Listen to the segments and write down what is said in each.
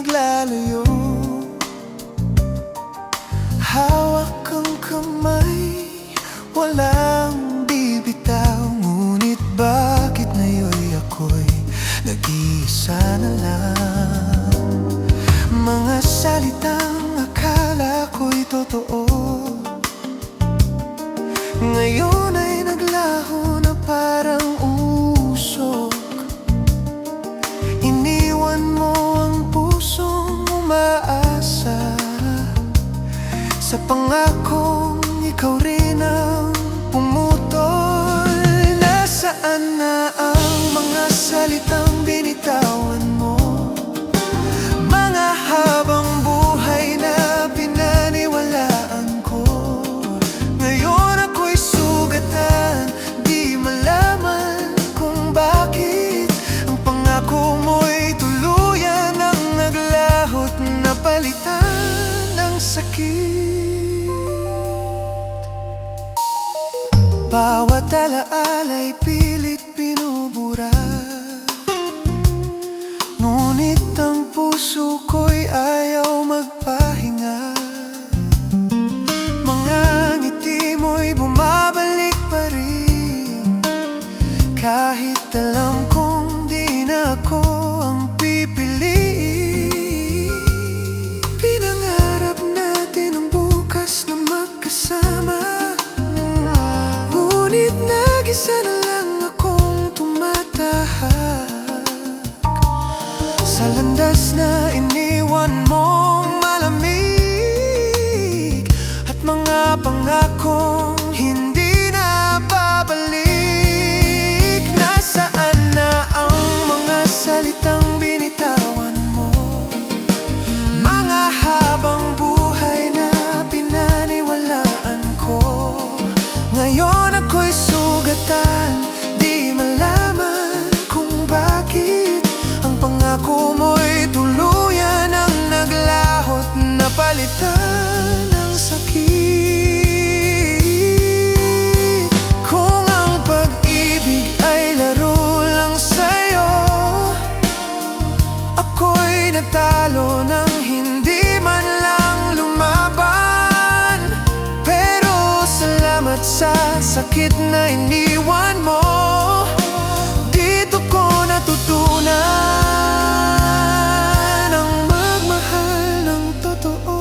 naglalayo. Hawak kang kamay, walang bibitaw. Ngunit bakit ngayon'y ako'y nag-iisa na lang? Mga salitang akala ko'y totoo, ngayon ay naglaho na parang usok. Iniwan mo ang pusong umaasa sa pangakong ikaw rin ang pumutol. Nasaan na ang mga salitang binitawan mo? Mga habang buhay na pinaniwalaan ko. Ngayon ako'y sugatan, di malaman kung bakit ang pangako mo'y tuluyan ang naglahot na palitan ng sakit. Bawat alaala'y pilit binubura, ngunit ang puso ko'y ayaw magpahinga. Mga ngiti mo'y bumabalik pa rin, kahit alam kong di na ako ang pipiliin. Pinangarap natin ang bukas na magkasama, ngunit nag-isa na lang akong tumatahak sa landas na iniwan mong malamig, at mga pangakong hindi na babalik. Nasaan na ang mga salitang binitawan mo? Mga habang buhay na pinaniwalaan ko. Ngayon ako'y sugatan, di malaman kung bakit ang pangako mo'y tuluyan ang naglahot na palitan ng sakit. Kung ang pag-ibig ay laro lang sa'yo, ako'y natalo nang hindi man lang lumaban. Pero salamat sa sakit na iniwan mo, dito ko natutunan ang magmahal ng totoo.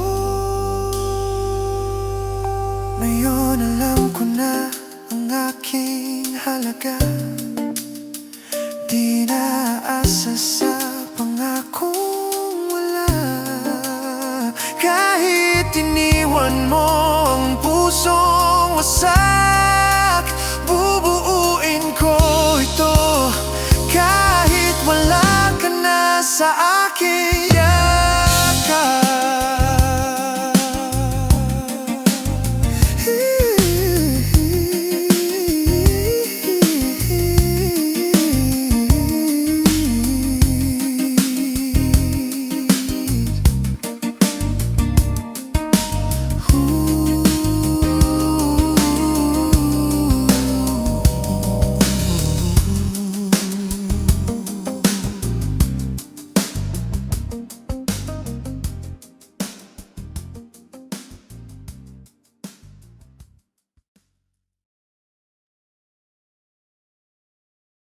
Ngayon alam ko na ang aking halaga, di naasa sa pangakong wala. Kahit iniwan mo ang pusong wasak,